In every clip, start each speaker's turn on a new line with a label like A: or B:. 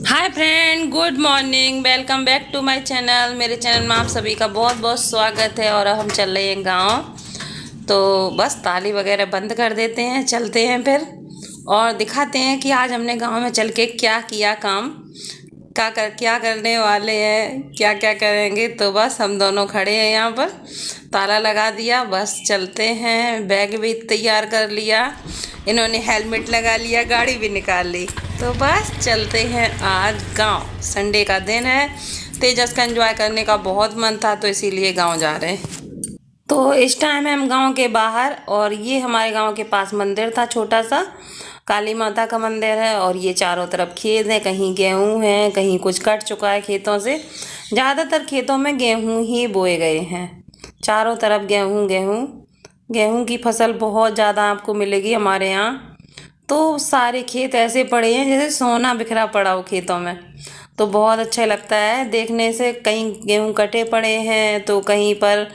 A: Hi friend, good morning. Welcome back to my channel. मेरे channel में आप सभी का बहुत बहुत स्वागत है। और अब हम चल रहे हैं गांव, तो बस ताली वगैरह बंद कर देते हैं, चलते हैं फिर और दिखाते हैं कि आज हमने गांव में चल के क्या किया काम, क्या करने वाले हैं, क्या क्या करेंगे। तो बस हम दोनों खड़े हैं यहाँ पर, ताला लगा दिया, बस चलते हैं। बैग भी तैयार कर लिया, इन्होंने हेलमेट लगा लिया, गाड़ी भी निकाल ली। तो बस चलते हैं आज गांव। संडे का दिन है, तेजस का एंजॉय करने का बहुत मन था, तो इसीलिए गांव जा रहे हैं। तो इस टाइम है हम गांव के बाहर, और ये हमारे गांव के पास मंदिर था, छोटा सा काली माता का मंदिर है। और ये चारों तरफ खेत हैं, कहीं गेहूं है, कहीं कुछ कट चुका है खेतों से। ज़्यादातर खेतों में गेहूं ही बोए गए हैं, चारों तरफ गेहूं गेहूं। गेहूं की फसल बहुत ज़्यादा आपको मिलेगी हमारे यहाँ। तो सारे खेत ऐसे पड़े हैं जैसे सोना बिखरा पड़ा हो खेतों में, तो बहुत अच्छा लगता है देखने से। कहीं गेहूं कटे पड़े हैं, तो कहीं पर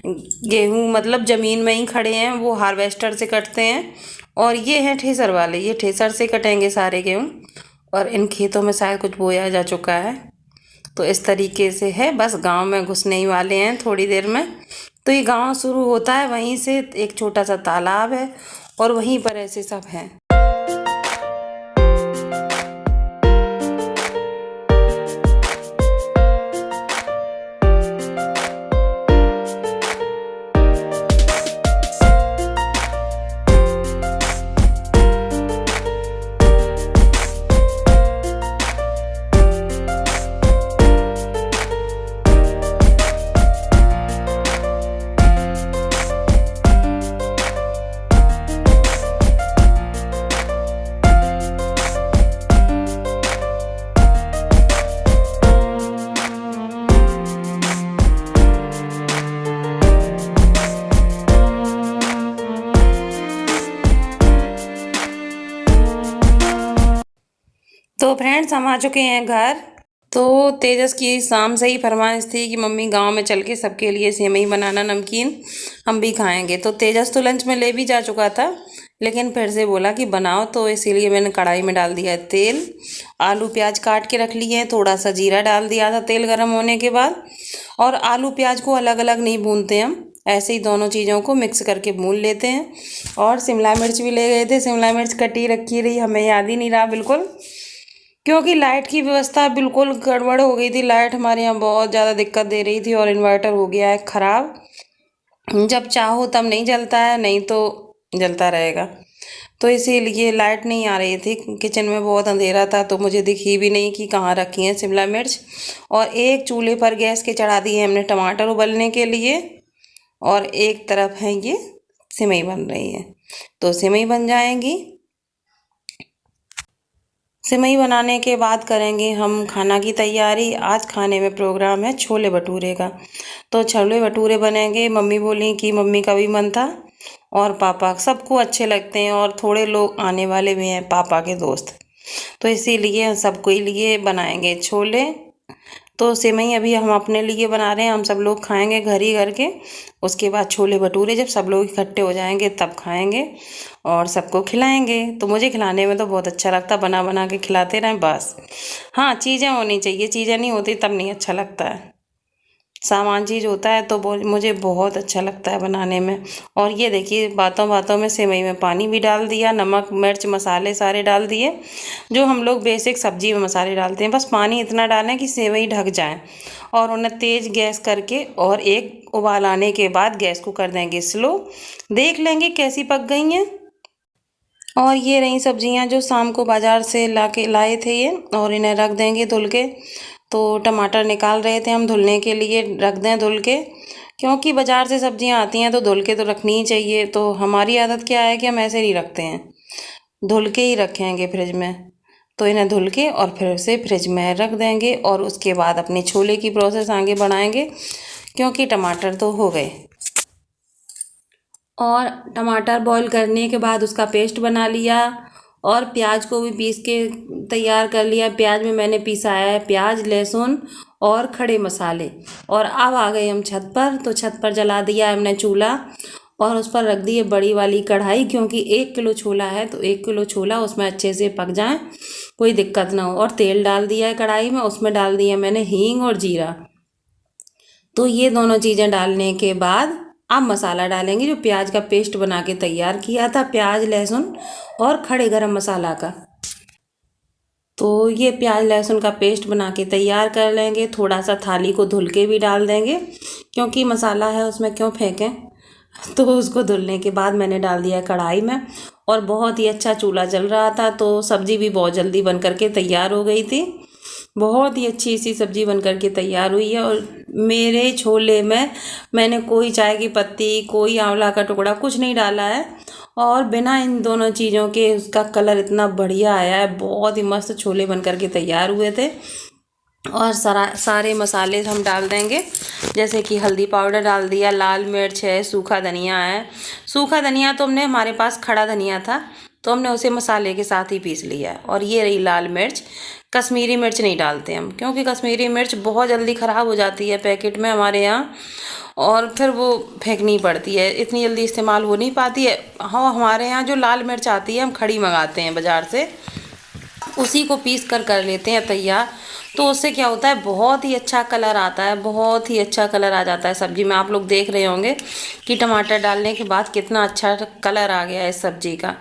A: गेहूं मतलब ज़मीन में ही खड़े हैं, वो हार्वेस्टर से कटते हैं। और ये हैं ठेसर वाले, ये ठेसर से कटेंगे सारे गेहूं। और इन खेतों में शायद कुछ बोया जा चुका है। तो इस तरीके से है, बस गांव में घुसने ही वाले हैं थोड़ी देर में। तो ये गांव शुरू होता है वहीं से, एक छोटा सा तालाब है और वहीं पर ऐसे सब हैं। तो फ्रेंड्स, हम आ चुके हैं घर। तो तेजस की शाम से ही फरमाइश थी कि मम्मी गांव में चल के सबके लिए सेवई बनाना, नमकीन, हम भी खाएंगे। तो तेजस तो लंच में ले भी जा चुका था, लेकिन फिर से बोला कि बनाओ, तो इसीलिए मैंने कढ़ाई में डाल दिया है तेल। आलू प्याज काट के रख लिए हैं, थोड़ा सा जीरा डाल दिया था तेल गर्म होने के बाद। और आलू प्याज को अलग अलग नहीं भूनते हम, ऐसे ही दोनों चीज़ों को मिक्स करके भून लेते हैं। और शिमला मिर्च भी ले गए थे, शिमला मिर्च कटी रखी रही, हमें याद ही नहीं रहा बिल्कुल, क्योंकि लाइट की व्यवस्था बिल्कुल गड़बड़ हो गई थी। लाइट हमारे यहाँ बहुत ज़्यादा दिक्कत दे रही थी और इन्वर्टर हो गया है ख़राब। जब चाहो तब नहीं जलता है, नहीं तो जलता रहेगा। तो इसीलिए लाइट नहीं आ रही थी, किचन में बहुत अंधेरा था, तो मुझे दिखी भी नहीं कि कहाँ रखी हैं शिमला मिर्च। और एक चूल्हे पर गैस के चढ़ा दिए हमने टमाटर उबलने के लिए, और एक तरफ है ये सिमई बन रही है। तो सिमई बन जाएंगी। सिमई बनाने के बाद करेंगे हम खाना की तैयारी। आज खाने में प्रोग्राम है छोले भटूरे का, तो छोले भटूरे बनेंगे। मम्मी बोली कि मम्मी का भी मन था, और पापा, सबको अच्छे लगते हैं। और थोड़े लोग आने वाले भी हैं, पापा के दोस्त, तो इसीलिए सबको ही लिए बनाएंगे छोले। तो सेवई अभी हम अपने लिए बना रहे हैं, हम सब लोग खाएंगे घर ही घर के। उसके बाद छोले भटूरे जब सब लोग इकट्ठे हो जाएंगे तब खाएंगे और सबको खिलाएंगे। तो मुझे खिलाने में तो बहुत अच्छा लगता, बना बना के खिलाते रहें बस। हाँ, चीज़ें होनी चाहिए, चीज़ें नहीं होती तब नहीं अच्छा लगता है। सामान चीज़ होता है तो मुझे बहुत अच्छा लगता है बनाने में। और ये देखिए, बातों बातों में सेवई में पानी भी डाल दिया, नमक मिर्च मसाले सारे डाल दिए, जो हम लोग बेसिक सब्जी में मसाले डालते हैं। बस पानी इतना डालें कि सेवई ढक जाए, और उन्हें तेज़ गैस करके, और एक उबाल आने के बाद गैस को कर देंगे स्लो। देख लेंगे कैसी पक गई हैं। और ये रही सब्जियां जो शाम को बाज़ार से लाए थे ये, और इन्हें रख देंगे धुल के। तो टमाटर निकाल रहे थे हम धुलने के लिए, रख दें धुल के, क्योंकि बाज़ार से सब्जियां आती हैं तो धुल के तो रखनी ही चाहिए। तो हमारी आदत क्या है कि हम ऐसे नहीं रखते हैं, धुल के ही रखेंगे फ्रिज में। तो इन्हें धुल के और फिर से फ्रिज में रख देंगे, और उसके बाद अपने छोले की प्रोसेस आगे बढ़ाएंगे, क्योंकि टमाटर तो हो गए। और टमाटर बॉईल करने के बाद उसका पेस्ट बना लिया, और प्याज को भी पीस के तैयार कर लिया। प्याज में मैंने पिसाया है प्याज, लहसुन और खड़े मसाले। और अब आ गए हम छत पर, तो छत पर जला दिया हमने चूल्हा, और उस पर रख दी है बड़ी वाली कढ़ाई, क्योंकि 1 किलो छोला है तो 1 किलो छोला उसमें अच्छे से पक जाए। कोई दिक्कत ना हो। और तेल डाल दिया है कढ़ाई में, उसमें डाल दिया मैंने हींग और जीरा। तो ये दोनों चीज़ें डालने के बाद अब मसाला डालेंगे, जो प्याज का पेस्ट बना के तैयार किया था, प्याज लहसुन और खड़े गरम मसाला का। तो ये प्याज लहसुन का पेस्ट बना के तैयार कर लेंगे। थोड़ा सा थाली को धुल के भी डाल देंगे, क्योंकि मसाला है उसमें, क्यों फेंकें। तो उसको धुलने के बाद मैंने डाल दिया कढ़ाई में, और बहुत ही अच्छा चूल्हा जल रहा था, तो सब्ज़ी भी बहुत जल्दी बन करके तैयार हो गई थी। बहुत ही अच्छी सी सब्ज़ी बन करके तैयार हुई है। और मेरे छोले में मैंने कोई चाय की पत्ती, कोई आंवला का टुकड़ा कुछ नहीं डाला है, और बिना इन दोनों चीज़ों के उसका कलर इतना बढ़िया आया है। बहुत ही मस्त छोले बन करके तैयार हुए थे। और सारे मसाले हम डाल देंगे, जैसे कि हल्दी पाउडर डाल दिया, लाल मिर्च है, सूखा धनिया है। सूखा धनिया तो हमने, हमारे पास खड़ा धनिया था तो हमने उसे मसाले के साथ ही पीस लिया है। और ये रही लाल मिर्च। कश्मीरी मिर्च नहीं डालते हम, क्योंकि कश्मीरी मिर्च बहुत जल्दी ख़राब हो जाती है पैकेट में हमारे यहाँ, और फिर वो फेंकनी पड़ती है, इतनी जल्दी इस्तेमाल हो नहीं पाती है। हाँ, हमारे यहाँ जो लाल मिर्च आती है हम खड़ी मंगाते हैं बाज़ार से, उसी को पीस कर लेते हैं तैयार। तो उससे क्या होता है, बहुत ही अच्छा कलर आता है, बहुत ही अच्छा कलर आ जाता है सब्ज़ी में। आप लोग देख रहे होंगे कि टमाटर डालने के बाद कितना अच्छा कलर आ गया है इस सब्ज़ी का,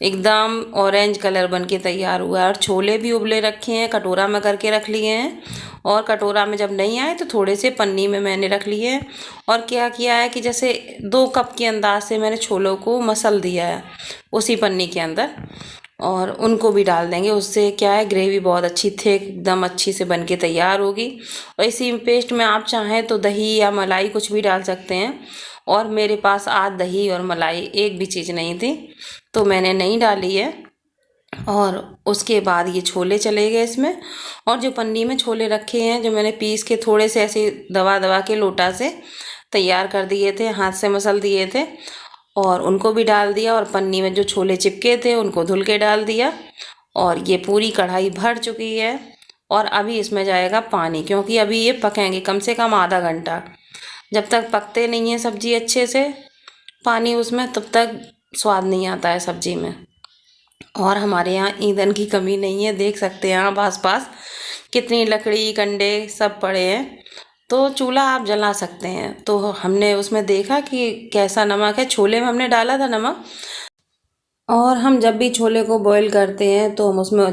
A: एकदम ऑरेंज कलर बन के तैयार हुआ है। और छोले भी उबले रखे हैं, कटोरा में करके रख लिए हैं, और कटोरा में जब नहीं आए तो थोड़े से पन्नी में मैंने रख लिए हैं। और क्या किया है कि जैसे 2 कप के अंदाज से मैंने छोलों को मसल दिया है उसी पन्नी के अंदर, और उनको भी डाल देंगे। उससे क्या है, ग्रेवी बहुत अच्छी थिक एकदम अच्छी से बन के तैयार होगी। और इसी पेस्ट में आप चाहें तो दही या मलाई कुछ भी डाल सकते हैं, और मेरे पास आज दही और मलाई एक भी चीज़ नहीं थी, तो मैंने नहीं डाली है। और उसके बाद ये छोले चले गए इसमें, और जो पन्नी में छोले रखे हैं, जो मैंने पीस के थोड़े से ऐसे दबा दबा के लोटा से तैयार कर दिए थे, हाथ से मसल दिए थे, और उनको भी डाल दिया। और पन्नी में जो छोले चिपके थे उनको धुल के डाल दिया। और ये पूरी कढ़ाई भर चुकी है। और अभी इसमें जाएगा पानी, क्योंकि अभी ये पकेंगे कम से कम आधा घंटा। जब तक पकते नहीं हैं सब्ज़ी अच्छे से पानी उसमें, तब तक स्वाद नहीं आता है सब्ज़ी में। और हमारे यहाँ ईंधन की कमी नहीं है, देख सकते हैं आप आस-पास कितनी लकड़ी कंडे सब पड़े हैं, तो चूल्हा आप जला सकते हैं। तो हमने उसमें देखा कि कैसा नमक है, छोले में हमने डाला था नमक। और हम जब भी छोले को बॉईल करते हैं तो हम उसमें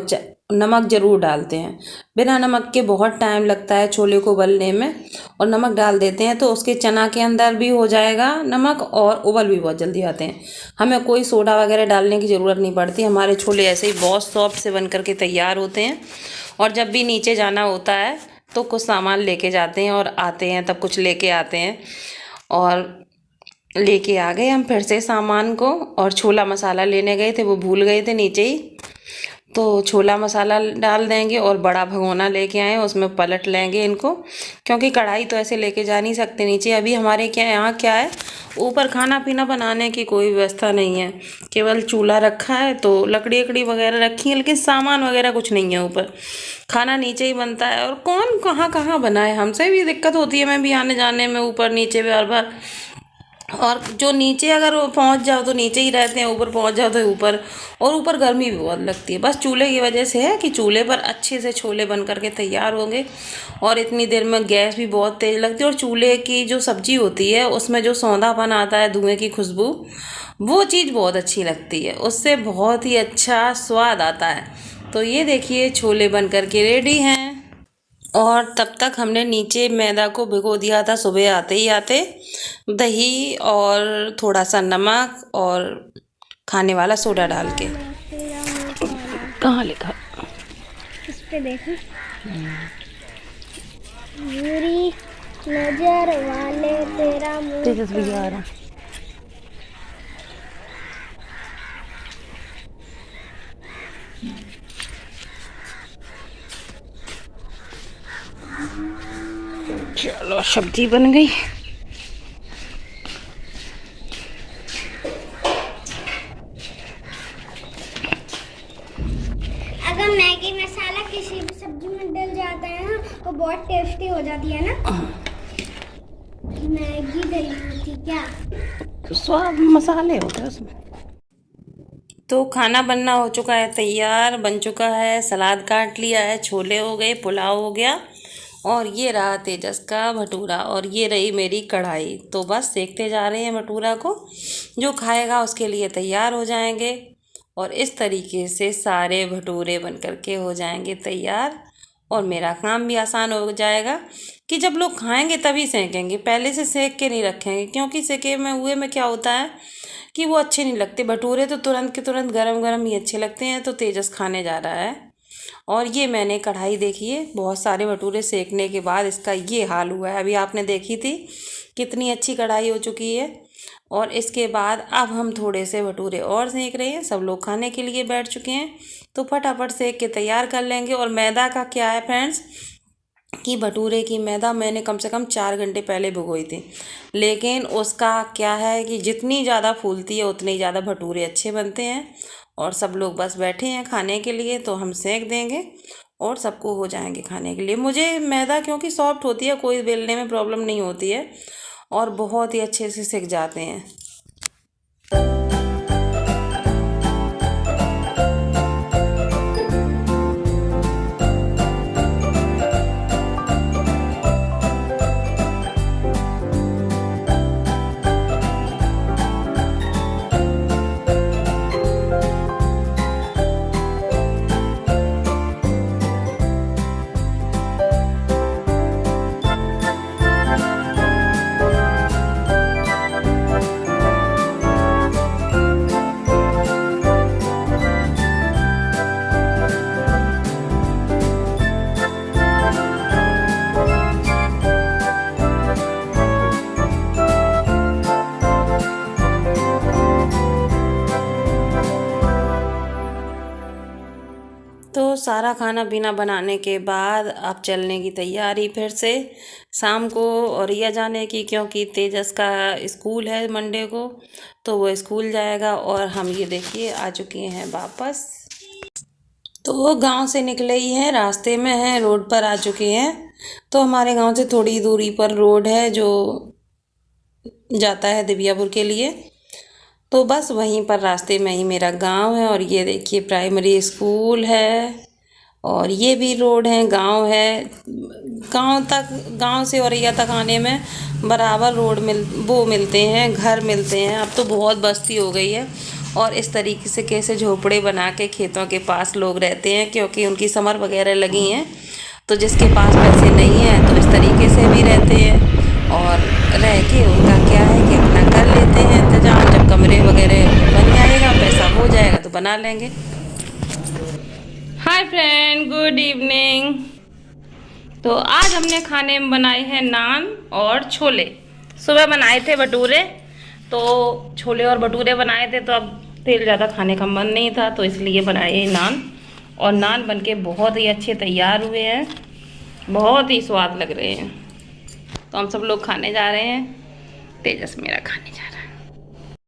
A: नमक ज़रूर डालते हैं। बिना नमक के बहुत टाइम लगता है छोले को उबलने में, और नमक डाल देते हैं तो उसके चना के अंदर भी हो जाएगा नमक, और उबल भी बहुत जल्दी आते हैं। हमें कोई सोडा वगैरह डालने की ज़रूरत नहीं पड़ती। हमारे छोले ऐसे ही बहुत सॉफ्ट से बन करके तैयार होते हैं। और जब भी नीचे जाना होता है तो कुछ सामान लेके जाते हैं, और आते हैं तब कुछ लेके आते हैं। और लेके आ गए हम फिर से सामान को, और छोला मसाला लेने गए थे, वो भूल गए थे नीचे ही, तो छोला मसाला डाल देंगे। और बड़ा भगोना लेके आए, उसमें पलट लेंगे इनको, क्योंकि कढ़ाई तो ऐसे लेके जा नहीं सकते नीचे। अभी हमारे यहाँ क्या है, ऊपर खाना पीना बनाने की कोई व्यवस्था नहीं है, केवल चूल्हा रखा है, तो लकड़ी वगैरह रखी है, लेकिन सामान वगैरह कुछ नहीं है ऊपर। खाना नीचे ही बनता है, और कौन कहाँ बनाए, हमसे भी दिक्कत होती है, मैं भी आने जाने में ऊपर नीचे बार बार। और जो नीचे अगर पहुंच जाओ तो नीचे ही रहते हैं, ऊपर पहुंच जाओ तो ऊपर, और ऊपर गर्मी भी बहुत लगती है। बस चूल्हे की वजह से है कि चूल्हे पर अच्छे से छोले बन करके तैयार होंगे, और इतनी देर में गैस भी बहुत तेज़ लगती है। और चूल्हे की जो सब्ज़ी होती है उसमें जो सौंधापन आता है, धुएँ की खुशबू, वो चीज़ बहुत अच्छी लगती है, उससे बहुत ही अच्छा स्वाद आता है। तो ये देखिए छोले बन करके रेडी हैं। और तब तक हमने नीचे मैदा को भिगो दिया था, सुबह आते ही आते दही और थोड़ा सा नमक और खाने वाला सोडा डाल के। कहाँ लिखा,
B: इस पे देखो, बुरी नजर वाले तेरा मुंह
A: तेजस्वी आ रहा। चलो सब्जी बन गई।
B: अगर मैगी मसाला किसी भी सब्जी में डल जाता है ना तो बहुत टेस्टी हो जाती है ना। मैगी डली होती क्या,
A: तो स्वाद मसाले होते हैं उसमें। तो खाना बनना हो चुका है तैयार, बन चुका है, सलाद काट लिया है, छोले हो गए, पुलाव हो गया और ये रहा तेजस का भटूरा और ये रही मेरी कढ़ाई। तो बस सेकते जा रहे हैं भटूरा को, जो खाएगा उसके लिए तैयार हो जाएंगे और इस तरीके से सारे भटूरे बन कर के हो जाएंगे तैयार और मेरा काम भी आसान हो जाएगा कि जब लोग खाएंगे तभी सेकेंगे, पहले से सेक के नहीं रखेंगे, क्योंकि सेके में हुए में क्या होता है कि वो अच्छे नहीं लगते। भटूरे तो तुरंत के तुरंत गरम गरम ही अच्छे लगते हैं। तो तेजस खाने जा रहा है और ये मैंने कढ़ाई देखिए, बहुत सारे भटूरे सेकने के बाद इसका ये हाल हुआ है। अभी आपने देखी थी कितनी अच्छी कढ़ाई हो चुकी है और इसके बाद अब हम थोड़े से भटूरे और सेक रहे हैं। सब लोग खाने के लिए बैठ चुके हैं तो फटाफट सेक के तैयार कर लेंगे। और मैदा का क्या है फ्रेंड्स कि भटूरे की मैदा मैंने कम से कम 4 घंटे पहले भिगोई थी, लेकिन उसका क्या है कि जितनी ज़्यादा फूलती है उतने ही ज़्यादा भटूरे अच्छे बनते हैं। और सब लोग बस बैठे हैं खाने के लिए तो हम सेक देंगे और सबको हो जाएंगे खाने के लिए। मुझे मैदा क्योंकि सॉफ्ट होती है, कोई बेलने में प्रॉब्लम नहीं होती है और बहुत ही अच्छे से सिक जाते हैं। तो सारा खाना पीना बनाने के बाद अब चलने की तैयारी फिर से शाम को औरैया जाने की, क्योंकि तेजस का स्कूल है मंडे को तो वो स्कूल जाएगा। और हम ये देखिए आ चुके हैं वापस। तो वो गांव से निकले ही हैं, रास्ते में हैं, रोड पर आ चुके हैं। तो हमारे गांव से थोड़ी दूरी पर रोड है जो जाता है दिव्यापुर के लिए, तो बस वहीं पर रास्ते में ही मेरा गांव है। और ये देखिए प्राइमरी स्कूल है और ये भी रोड है, गांव है। गांव से औरैया तक आने में बराबर रोड मिलते हैं, घर मिलते हैं। अब तो बहुत बस्ती हो गई है और इस तरीके से कैसे झोपड़े बना के खेतों के पास लोग रहते हैं, क्योंकि उनकी समर वगैरह लगी हैं। तो जिसके पास पैसे नहीं हैं तो इस तरीके से भी रहते हैं और रह के उनका क्या है कि अपना कर लेते हैं इंतजाम। जब कमरे वगैरह बन जाएगा, पैसा हो जाएगा तो बना लेंगे। हाय फ्रेंड, गुड इवनिंग। तो आज हमने खाने में बनाए हैं नान और छोले। सुबह बनाए थे भटूरे, तो छोले और भटूरे बनाए थे तो अब तेल ज़्यादा खाने का मन नहीं था तो इसलिए बनाए नान। और नान बनके बहुत ही अच्छे तैयार हुए हैं, बहुत ही स्वाद लग रहे हैं। तो हम सब लोग खाने जा रहे हैं, तेजस मेरा खाने जा रहा है।